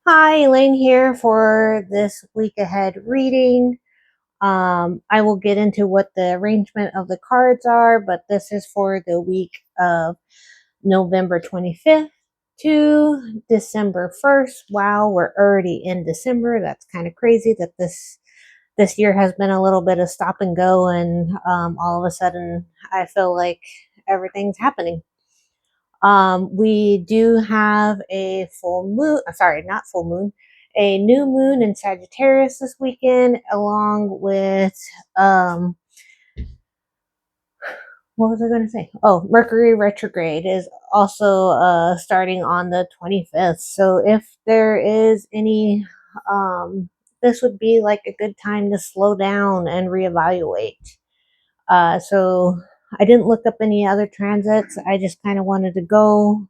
Hi, Elaine here for this week ahead reading. I will get into what the arrangement of the cards are, but this is for the week of November 25th to December 1st. Wow, we're already in December. That's kind of crazy that this year has been a little bit of stop and go, and all of a sudden I feel like everything's happening. We do have a full moon, sorry, not full moon, a new moon in Sagittarius this weekend, along with, um, what was I going to say? Oh, Mercury retrograde is also starting on the 25th. So if there is any, this would be like a good time to slow down and reevaluate. So I didn't look up any other transits. I just kind of wanted to go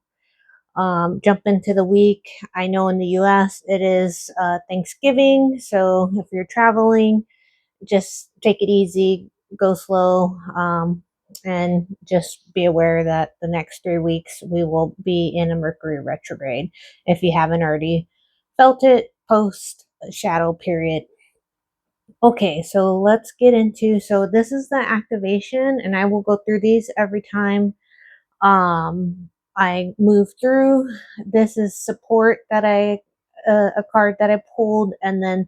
jump into the week. I know in the US it is Thanksgiving, so if you're traveling, just take it easy, go slow, and just be aware that the next 3 weeks we will be in a Mercury retrograde. If you haven't already felt it, post shadow period. Okay, so let's get into, so this is the activation, and I will go through these every time I move through. This is support that a card that I pulled, and then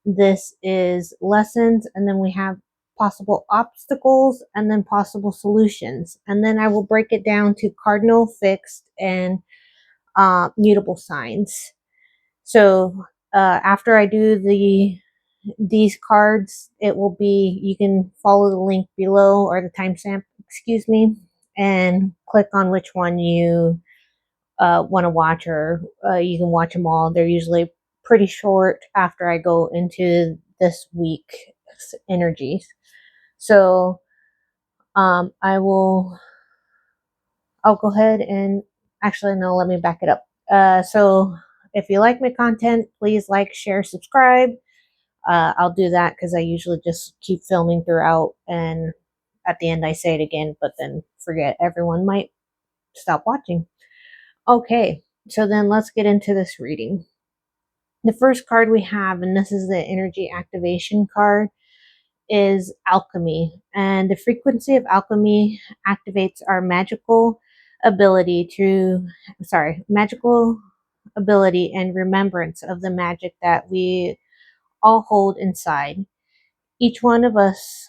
this is lessons, and then we have possible obstacles, and then possible solutions. And then I will break it down to cardinal, fixed, and mutable signs. So after I do these cards, it will be, you can follow the link below or the timestamp, excuse me, and click on which one you want to watch, or you can watch them all. They're usually pretty short after I go into this week's energies. So I'll go ahead and actually, no, let me back it up. So if you like my content, please like, share, subscribe. I'll do that because I usually just keep filming throughout, and at the end I say it again, but then forget. Everyone might stop watching. Okay, so then let's get into this reading. The first card we have, and this is the energy activation card, is alchemy. And the frequency of alchemy activates our magical ability and remembrance of the magic that we all hold inside. Each one of us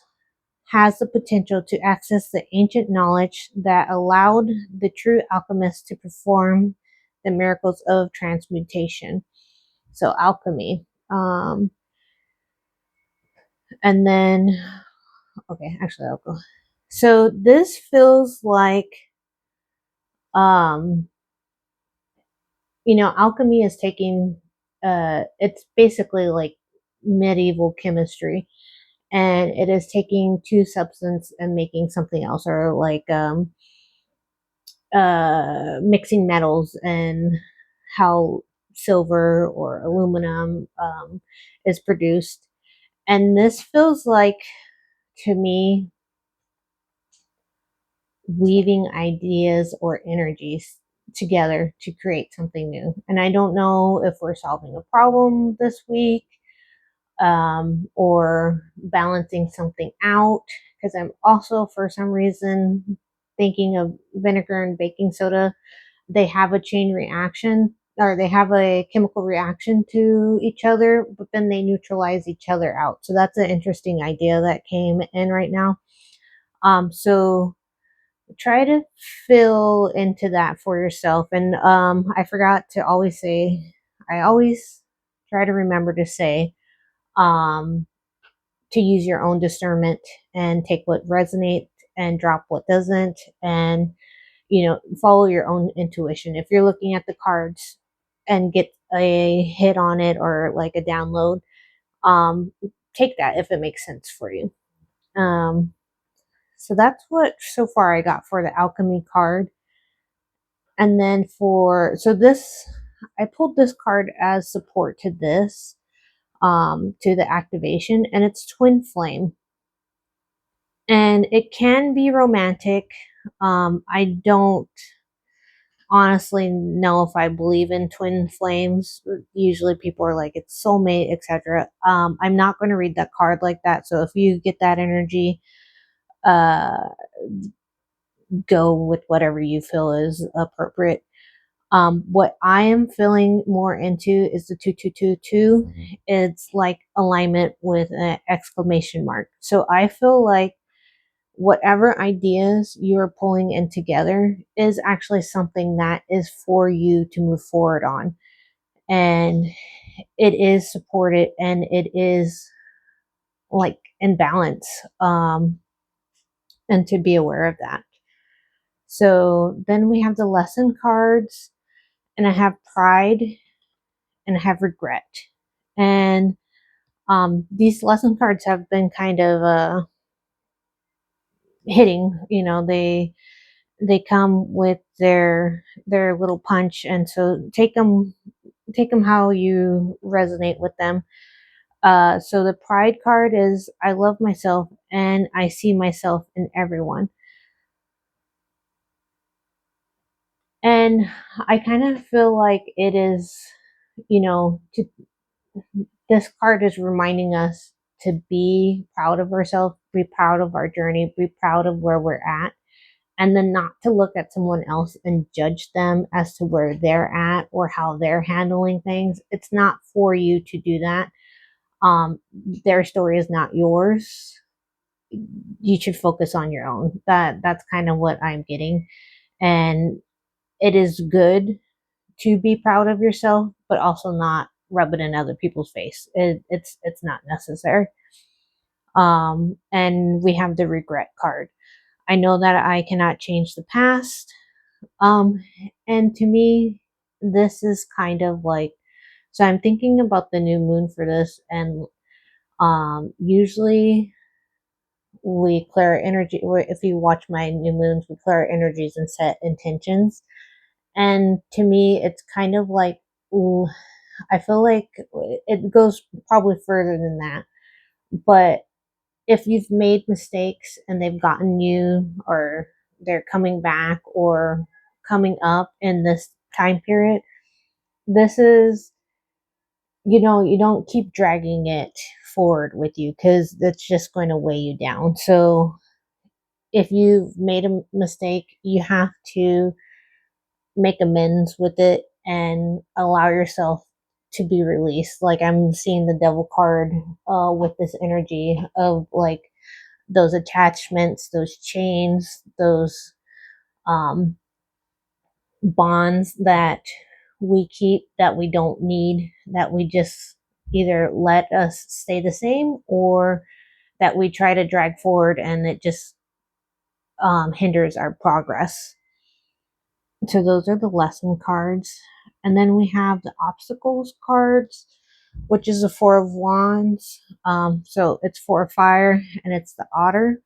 has the potential to access the ancient knowledge that allowed the true alchemist to perform the miracles of transmutation. So, alchemy. And then, okay, actually, I'll go. So, this feels like, um, alchemy is taking, it's basically like medieval chemistry, and it is taking two substance and making something else, or like mixing metals, and how silver or aluminum is produced. And this feels like, to me, weaving ideas or energies together to create something new. And I don't know if we're solving a problem this week, or balancing something out, because I'm also, for some reason, thinking of vinegar and baking soda. They have a chain reaction, or they have a chemical reaction to each other, but then they neutralize each other out. So that's an interesting idea that came in right now. So try to fill into that for yourself. And I forgot to always say, I always try to remember to say, um, to use your own discernment and take what resonates and drop what doesn't, and follow your own intuition. If you're looking at the cards and get a hit on it, or like a download, um, take that if it makes sense for you. Um, so that's what so far I got for the alchemy card. And then so this, I pulled this card as support to this, to the activation, and it's twin flame. And it can be romantic. I don't honestly know if I believe in twin flames. Usually people are like it's soulmate, etc. I'm not going to read that card like that. So if you get that energy, uh go with whatever you feel is appropriate. What I am feeling more into is the 2222. It's like alignment with an exclamation mark. So I feel like whatever ideas you're pulling in together is actually something that is for you to move forward on. And it is supported and it is like in balance. And to be aware of that. So then we have the lesson cards, and I have pride and I have regret. And these lesson cards have been kind of hitting. They come with their little punch, and so take them how you resonate with them. So the pride card is I love myself and I see myself in everyone. And I kind of feel like it is, this card is reminding us to be proud of ourselves, be proud of our journey, be proud of where we're at, and then not to look at someone else and judge them as to where they're at or how they're handling things. It's not for you to do that. Their story is not yours. You should focus on your own. That's kind of what I'm getting. And it is good to be proud of yourself, but also not rub it in other people's face. It's not necessary. And we have the regret card. I know that I cannot change the past. Um, and to me, this is kind of like, so I'm thinking about the new moon for this, and usually we clear energy. If you watch my new moons, we clear energies and set intentions. And to me, it's kind of like, ooh, I feel like it goes probably further than that. But if you've made mistakes and they've gotten you, or they're coming back or coming up in this time period, this is, you don't keep dragging it forward with you because that's just going to weigh you down. So if you've made a mistake, you have to make amends with it and allow yourself to be released. Like I'm seeing the devil card with this energy of like those attachments, those chains, those um, bonds that we keep that we don't need, that we just either let us stay the same or that we try to drag forward and it just hinders our progress. So those are the lesson cards. And then we have the obstacles cards, which is the Four of Wands. So it's for fire and it's the otter.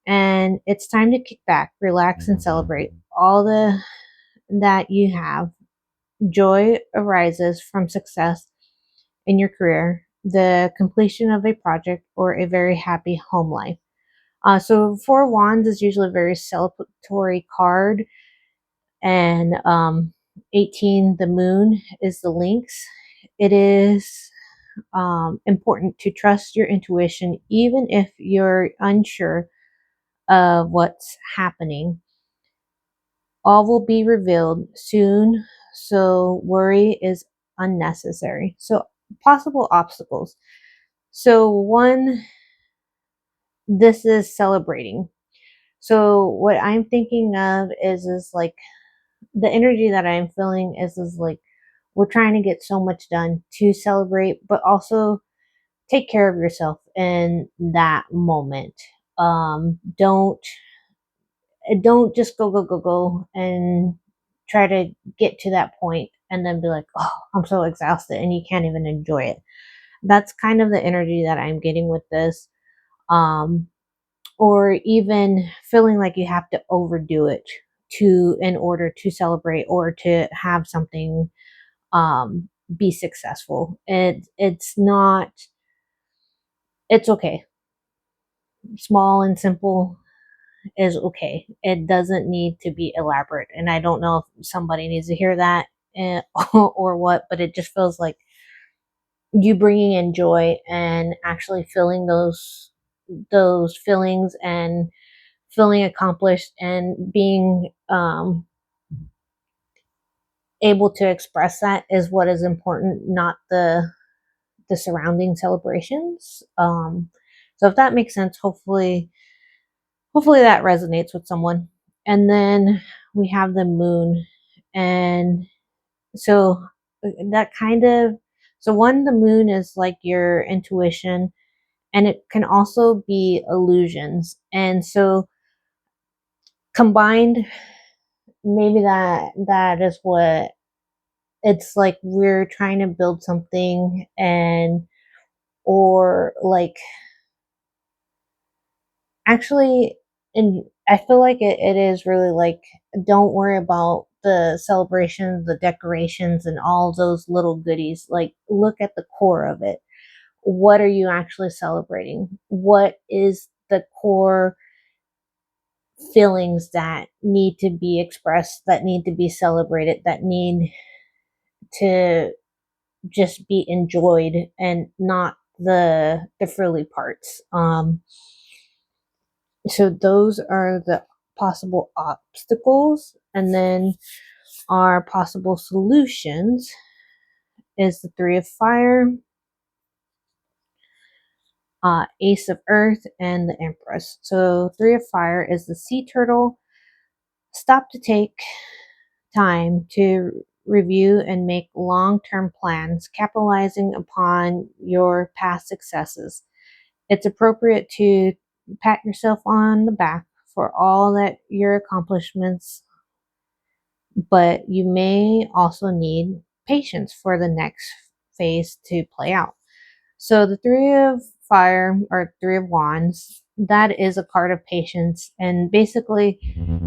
And it's time to kick back, relax, and celebrate all the that you have. Joy arises from success in your career, the completion of a project, or a very happy home life. So Four of Wands is usually a very celebratory card, and 18, the moon, is the links. It is important to trust your intuition, even if you're unsure of what's happening. All will be revealed soon, so worry is unnecessary. So, possible obstacles. So, one, this is celebrating. So, what I'm thinking of is like the energy that I'm feeling is like we're trying to get so much done to celebrate, but also take care of yourself in that moment. Don't just go and try to get to that point and then be like, oh, I'm so exhausted, and you can't even enjoy it. That's kind of the energy that I'm getting with this. Um, or even feeling like you have to overdo it in order to celebrate or to have something be successful. It's not, it's okay. Small and simple is okay. It doesn't need to be elaborate. And I don't know if somebody needs to hear that, or what, but it just feels like you bringing in joy and actually feeling those feelings and feeling accomplished and being able to express that is what is important, not the surrounding celebrations. So if that makes sense, hopefully that resonates with someone. And then we have the moon, and so that kind of, so one, the moon is like your intuition, and it can also be illusions. And so combined, maybe that is what it's like, we're trying to build something, and or like actually, and I feel like it is really like, don't worry about the celebrations, the decorations, and all those little goodies. Like, look at the core of it. What are you actually celebrating? What is the core feelings that need to be expressed, that need to be celebrated, that need to just be enjoyed, and not the frilly parts. So those are the possible obstacles, and then our possible solutions is the three of fire, ace of earth, and the empress. So three of fire is the sea turtle. Stop to take time to review and make long-term plans, capitalizing upon your past successes. It's appropriate to pat yourself on the back for all that your accomplishments, but you may also need patience for the next phase to play out. So the three of fire, or three of wands, that is a card of patience, and basically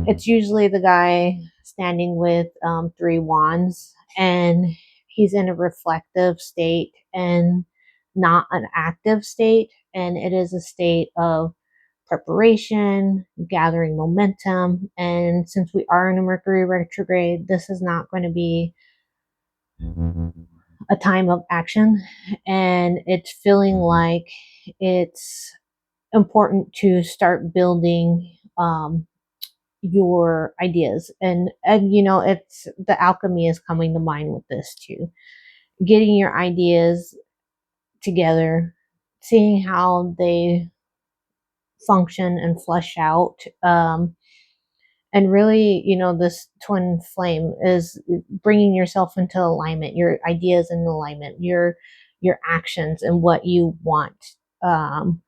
it's usually the guy standing with three wands, and he's in a reflective state and not an active state, and it is a state of preparation, gathering momentum. And since we are in a Mercury retrograde, this is not going to be a time of action, and it's feeling like it's important to start building your ideas. And it's the alchemy is coming to mind with this too, getting your ideas together, seeing how they function and flesh out. And really, this twin flame is bringing yourself into alignment, your ideas in alignment, your actions, and what you want um,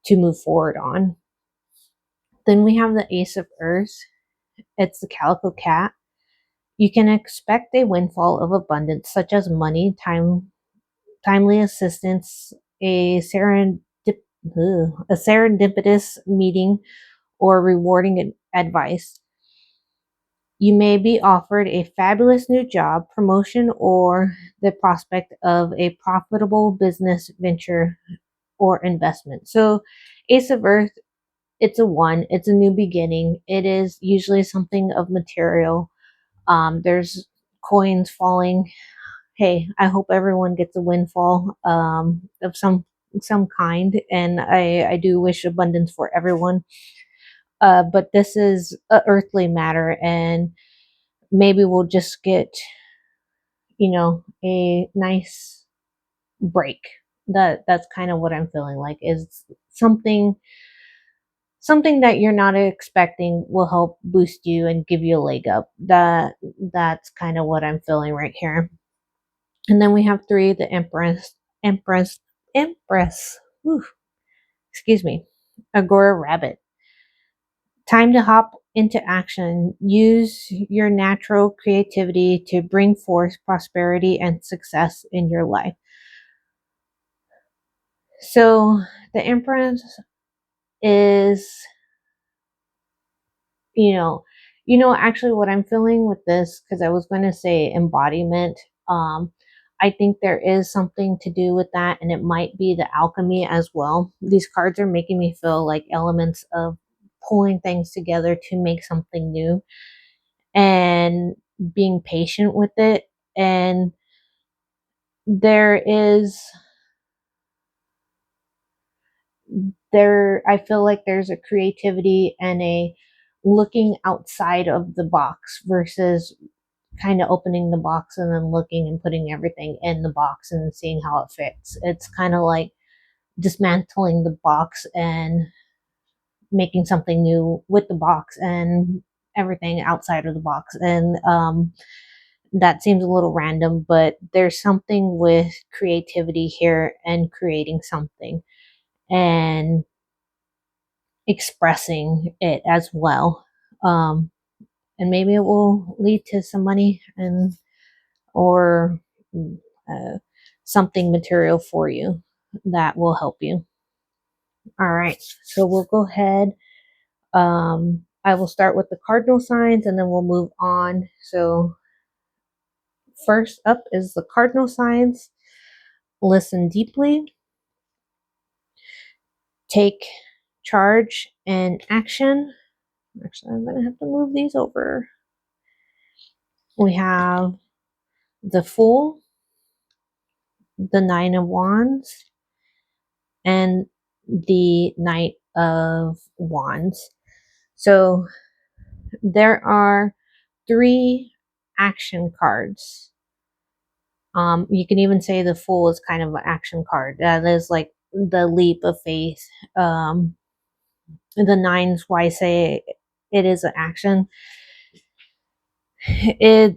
to move forward on. Then we have the ace of earth. It's the calico cat. You can expect a windfall of abundance, such as money, timely assistance, a serendipitous meeting, or rewarding advice. You may be offered a fabulous new job, promotion, or the prospect of a profitable business venture or investment. So, Ace of Earth, it's a one, it's a new beginning. It is usually something of material. There's coins falling. Hey, I hope everyone gets a windfall of some kind, and I do wish abundance for everyone. But this is a earthly matter, and maybe we'll just get a nice break. That's kind of what I'm feeling like, is something that you're not expecting will help boost you and give you a leg up. That's kind of what I'm feeling right here. And then we have three, the empress empress Whew, excuse me, agora rabbit. Time to hop into action. Use your natural creativity to bring forth prosperity and success in your life. So the empress is, you know, actually what I'm feeling with this, because I was going to say embodiment. I think there is something to do with that, and it might be the alchemy as well. These cards are making me feel like elements of pulling things together to make something new, and being patient with it. And there is I feel like there's a creativity and a looking outside of the box versus kind of opening the box and then looking and putting everything in the box and seeing how it fits. It's kind of like dismantling the box and making something new with the box and everything outside of the box. And that seems a little random, but there's something with creativity here and creating something and expressing it as well. Um, and maybe it will lead to some money and or uh, something material for you that will help you. All right, so we'll go ahead. I will start with the cardinal signs and then we'll move on. So, first up is the cardinal signs. Listen deeply, take charge and action. Actually, I'm going to have to move these over. We have the Fool, the Nine of Wands, and the Knight of Wands. So there are 3 action cards. You can even say the Fool is kind of an action card. That is like the leap of faith. The nines, why I say it is an action. It,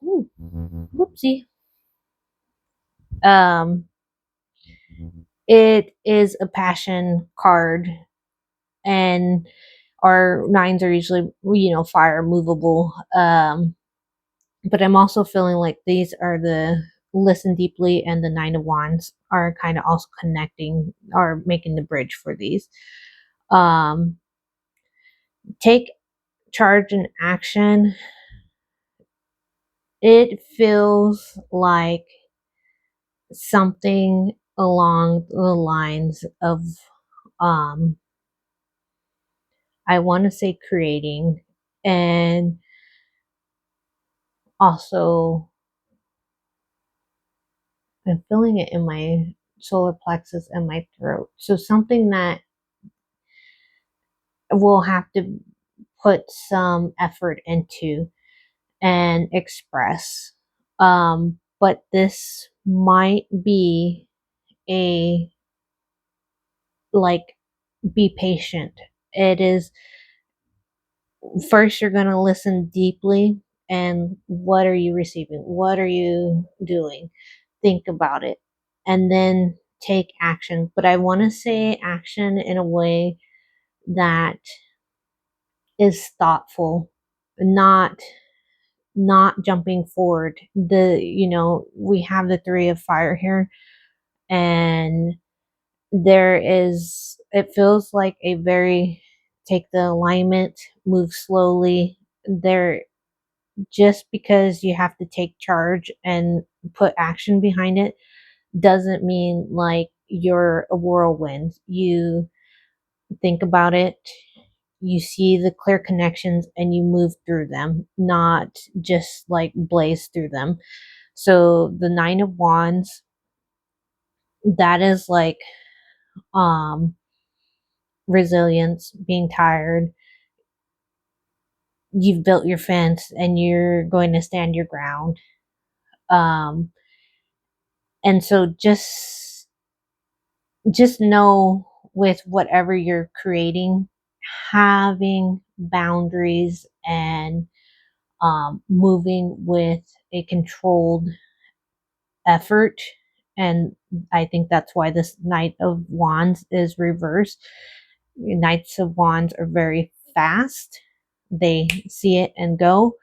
whoopsie. Um, it is a passion card, and our nines are usually, fire movable. But I'm also feeling like these are the listen deeply, and the Nine of Wands are kind of also connecting or making the bridge for these. Um, take charge and action. It feels like something along the lines of, um, I want to say creating, and also I'm feeling it in my solar plexus and my throat. So something that we'll have to put some effort into and express. But this might be a, like, be patient. It is, first you're going to listen deeply, and what are you receiving? What are you doing? Think about it and then take action. But I want to say action in a way that is thoughtful, not jumping forward. We have the 3 of fire here, and there is, it feels like a very, take the alignment, move slowly. There, just because you have to take charge and put action behind it doesn't mean like you're a whirlwind. You think about it, you see the clear connections, and you move through them, not just like blaze through them. So the Nine of Wands, that is like um resilience, being tired. You've built your fence and you're going to stand your ground. Um and so just know, with whatever you're creating, having boundaries and moving with a controlled effort. And I think that's why this Knight of Wands is reversed. Knights of Wands are very fast, they see it and go.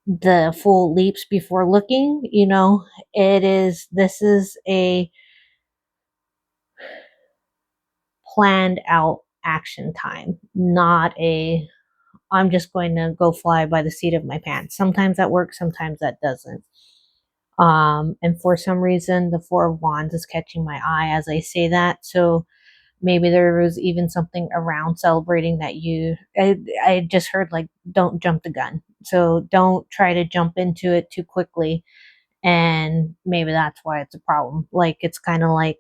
The Fool leaps before looking. This is a planned out action time, not a, I'm just going to go fly by the seat of my pants. Sometimes that works, sometimes that doesn't. And for some reason, the Four of Wands is catching my eye as I say that. So maybe there was even something around celebrating that I just heard like, don't jump the gun. So don't try to jump into it too quickly. And maybe that's why it's a problem. Like, it's kind of like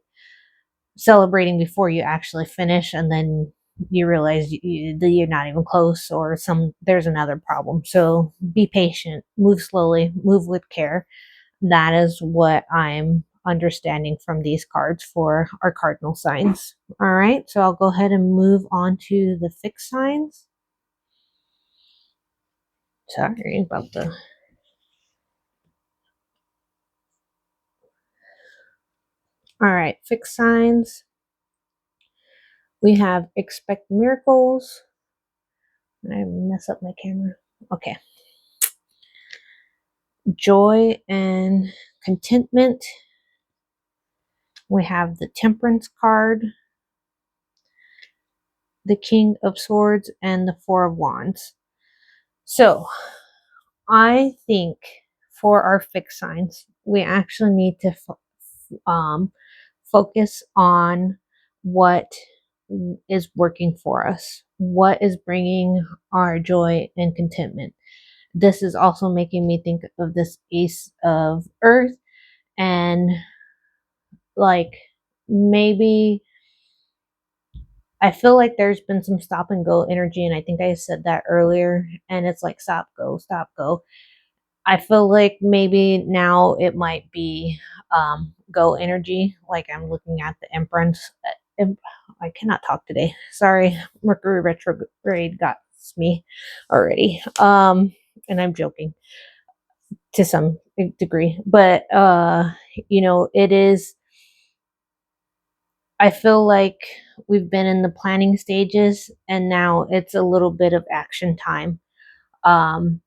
celebrating before you actually finish, and then you realize you're not even close, or there's another problem. So be patient, move slowly, move with care. That is what I'm understanding from these cards for our cardinal signs. All right, so I'll go ahead and move on to the fixed signs. Sorry about the. All right, fixed signs. We have expect miracles. I mess up my camera. Okay. Joy and contentment. We have the Temperance card, the King of Swords, and the Four of Wands. So I think for our fixed signs, we actually need to focus on what is working for us, what is bringing our joy and contentment. This is also making me think of this Ace of Earth, and like, maybe I feel like there's been some stop and go energy, and I think I said that earlier, and it's like stop, go, stop, go. I feel like maybe now it might be go energy. Like, I'm looking at the Empress. I cannot talk today. Sorry, Mercury retrograde got me already. And I'm joking to some degree, but it is. I feel like we've been in the planning stages, and now it's a little bit of action time. Um,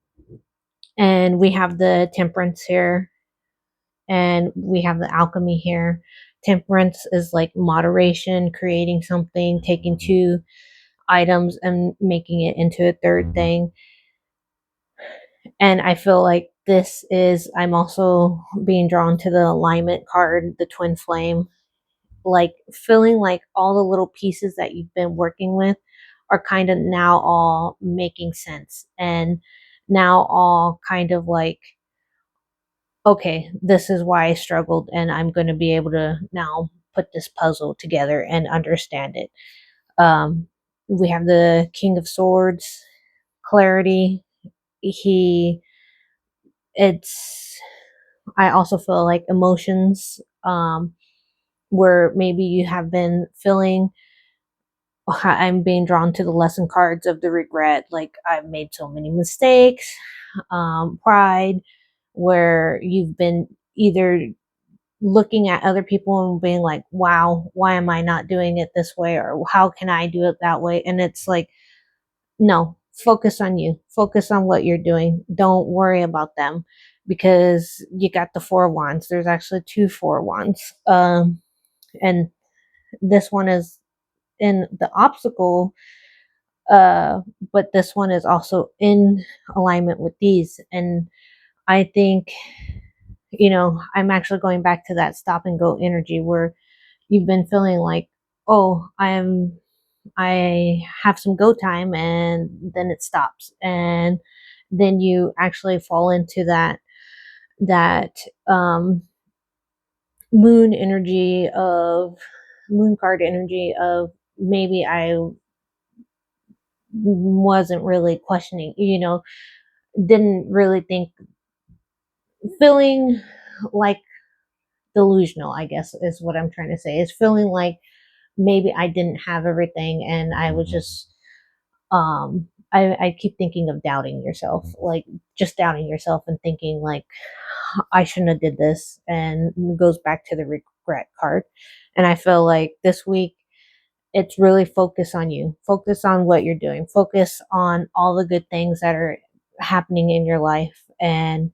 and we have the Temperance here, and we have the Alchemy here. Temperance is like moderation, creating something, taking two items and making it into a third thing. And I feel like I'm also being drawn to the alignment card, the twin flame, like feeling like all the little pieces that you've been working with are kind of now all making sense, and now all kind of like, okay, this is why I struggled, and I'm going to be able to now put this puzzle together and understand it. We have the King of Swords, clarity. He, it's, I also feel like emotions, where maybe you have been feeling. I'm being drawn to the lesson cards of the regret. Like, I've made so many mistakes, pride, where you've been either looking at other people and being like, wow, why am I not doing it this way? Or how can I do it that way? And it's like, no, focus on you, focus on what you're doing. Don't worry about them, because you got the Four of Wands. There's actually two Four of Wands. And this one is in the obstacle, but this one is also in alignment with these. And I think, I'm actually going back to that stop and go energy, where you've been feeling like, oh, I have some go time, and then it stops, and then you actually fall into that moon energy of moon card energy of, maybe I wasn't really questioning, didn't really think, feeling like delusional, I guess is what I'm trying to say, is feeling like maybe I didn't have everything, and I was just, I keep thinking of doubting yourself, like just doubting yourself and thinking like, I shouldn't have did this, and it goes back to the regret card. And I feel like this week, it's really focus on you, focus on what you're doing, focus on all the good things that are happening in your life, and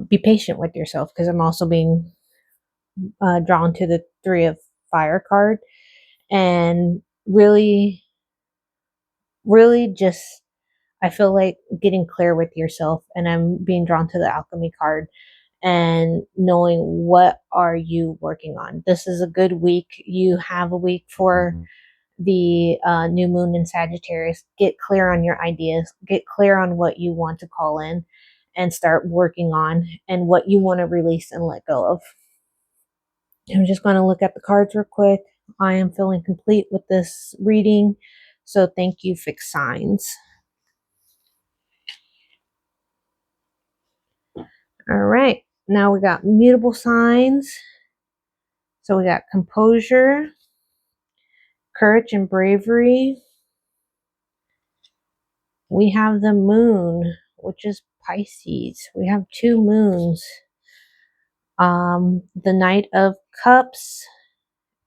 be patient with yourself, because I'm also being drawn to the Three of Fire card, and really, really just, I feel like getting clear with yourself, and I'm being drawn to the Alchemy card, and knowing what are you working on. This is a good week. You have a week for the new moon in Sagittarius. Get clear on your ideas, get clear on what you want to call in and start working on, and what you want to release and let go of. I'm just going to look at the cards real quick. I am feeling complete with this reading. So thank you, Fixed Signs. All right. Now we got Mutable Signs. So we got composure, courage, and bravery. We have the moon, which is Pisces. We have two moons. The Knight of Cups,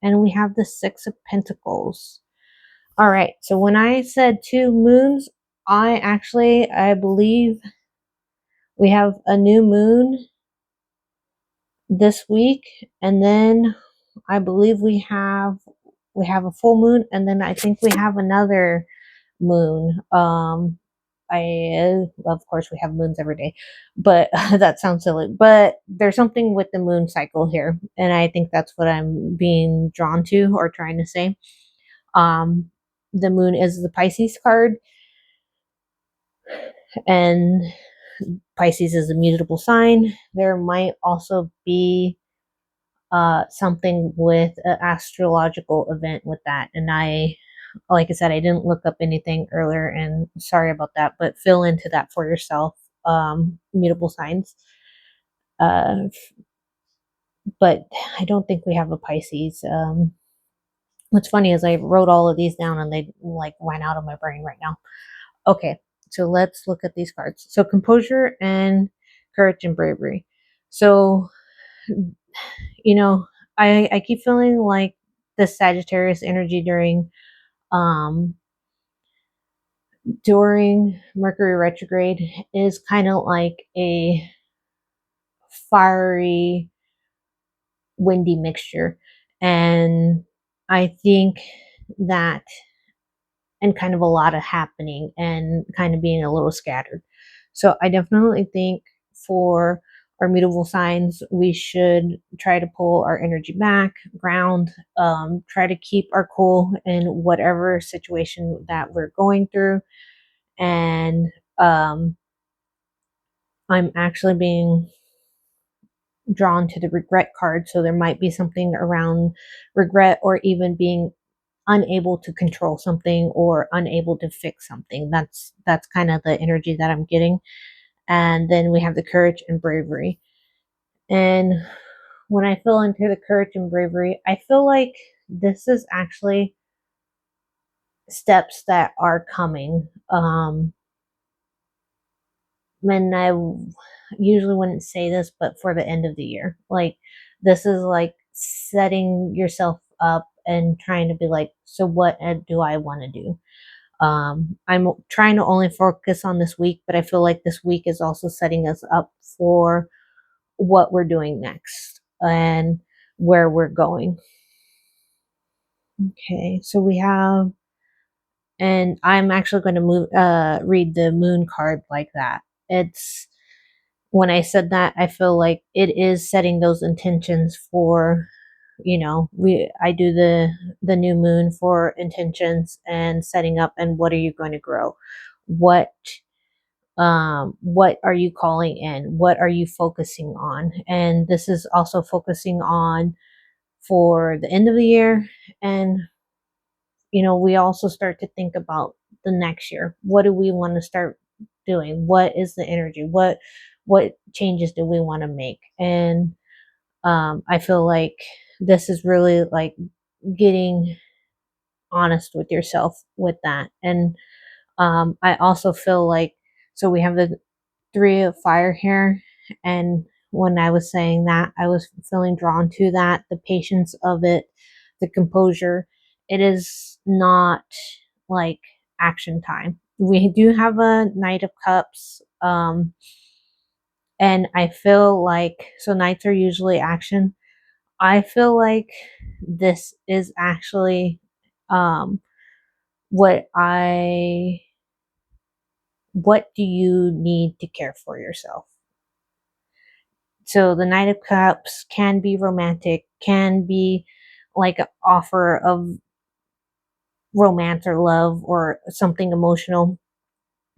and we have the Six of Pentacles. All right. So when I said two moons, I believe we have a new moon this week, and then I believe we have a full moon, and then I think we have another moon. Of course we have moons every day, but that sounds silly. But there's something with the moon cycle here, and I think that's what I'm being drawn to or trying to say. The moon is the Pisces card, and Pisces is a mutable sign. There might also be something with an astrological event with that. And like I said, I didn't look up anything earlier, and sorry about that, but fill into that for yourself. Mutable signs. But I don't think we have a Pisces. What's funny is I wrote all of these down and they like went out of my brain right now. Okay, so let's look at these cards. So composure and courage and bravery. So, you know, I keep feeling like the Sagittarius energy um during Mercury retrograde is kind of like a fiery, windy mixture. And I think that, and kind of a lot of happening and kind of being a little scattered. So I definitely think for our mutable signs, we should try to pull our energy back, ground, try to keep our cool in whatever situation that we're going through. And I'm actually being drawn to the regret card. So there might be something around regret, or even being unable to control something or unable to fix something. That's kind of the energy that I'm getting. And then we have the courage and bravery. And when I feel into the courage and bravery, I feel like this is actually steps that are coming. And I usually wouldn't say this, but for the end of the year, like this is like setting yourself up and trying to be like, so what do I want to do? I'm trying to only focus on this week, but I feel like this week is also setting us up for what we're doing next and where we're going. Okay, so we have, and I'm actually going to read the moon card like that. It's, when I said that, I feel like it is setting those intentions for, I do the new moon for intentions and setting up, and what are you going to grow? What are you calling in? What are you focusing on? And this is also focusing on for the end of the year. And we also start to think about the next year. What do we want to start doing? What is the energy? What changes do we want to make? And I feel like this is really like getting honest with yourself with that. And I also feel like, so we have the Three of Fire here, and when I was saying that, I was feeling drawn to that, the patience of it, the composure. It is not like action time. We do have a Knight of Cups, and I feel like, so knights are usually action. I feel like this is actually um, what I what do you need to care for yourself? So the Knight of Cups can be romantic, can be like an offer of romance or love or something emotional.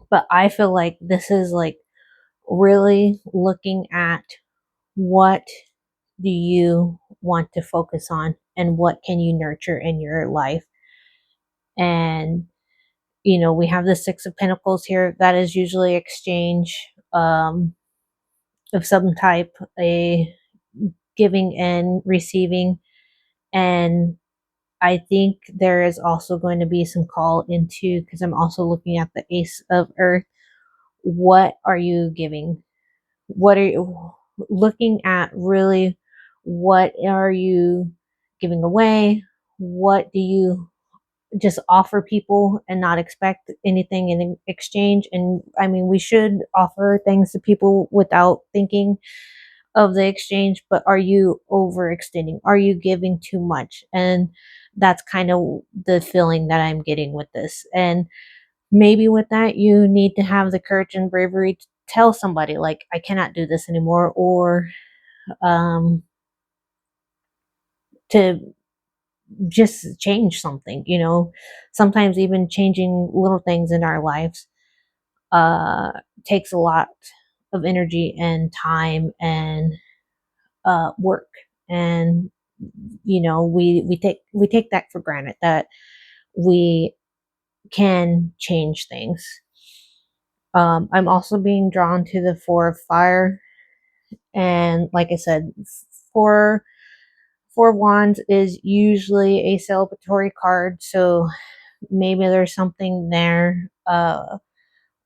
But I feel like this is like really looking at what do you want to focus on and what can you nurture in your life. And we have the Six of Pentacles here. That is usually exchange of some type, a giving and receiving. And I think there is also going to be some call into, because I'm also looking at the Ace of Earth. What are you giving? What are you looking at really? What are you giving away? What do you just offer people and not expect anything in exchange? And I mean, we should offer things to people without thinking of the exchange, but are you overextending? Are you giving too much? And that's kind of the feeling that I'm getting with this. And maybe with that, you need to have the courage and bravery to tell somebody, like, I cannot do this anymore, or um, to just change something. Sometimes even changing little things in our lives uh, takes a lot of energy and time and work. And we take that for granted, that we can change things. I'm also being drawn to the Four of Fire, and like I said, four wands is usually a celebratory card, so maybe there's something there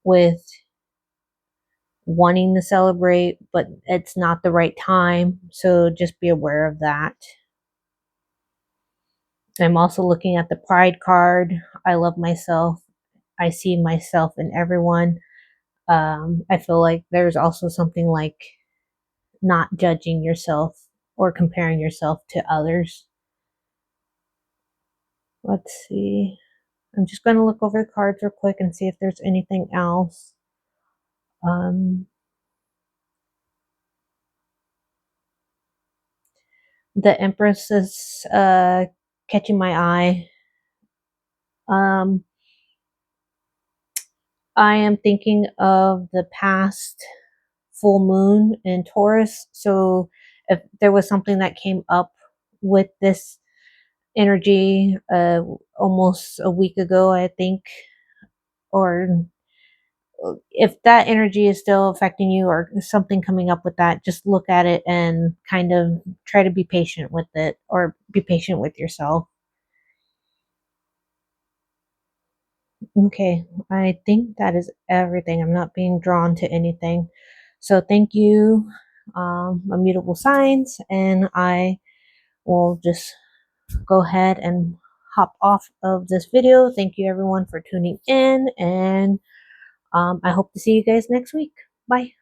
with wanting to celebrate, but it's not the right time, so just be aware of that. I'm also looking at the Pride card. I love myself. I see myself in everyone. I feel like there's also something like not judging yourself or comparing yourself to others. Let's see. I'm just going to look over the cards real quick and see if there's anything else. Um, the Empress is catching my eye. Um, I am thinking of the past full moon in Taurus. So if there was something that came up with this energy almost a week ago, I think, or if that energy is still affecting you or something coming up with that, just look at it and kind of try to be patient with it, or be patient with yourself. Okay, I think that is everything. I'm not being drawn to anything. So thank you, Mutable Signs, and I will just go ahead and hop off of this video. Thank you everyone for tuning in, and I hope to see you guys next week. Bye.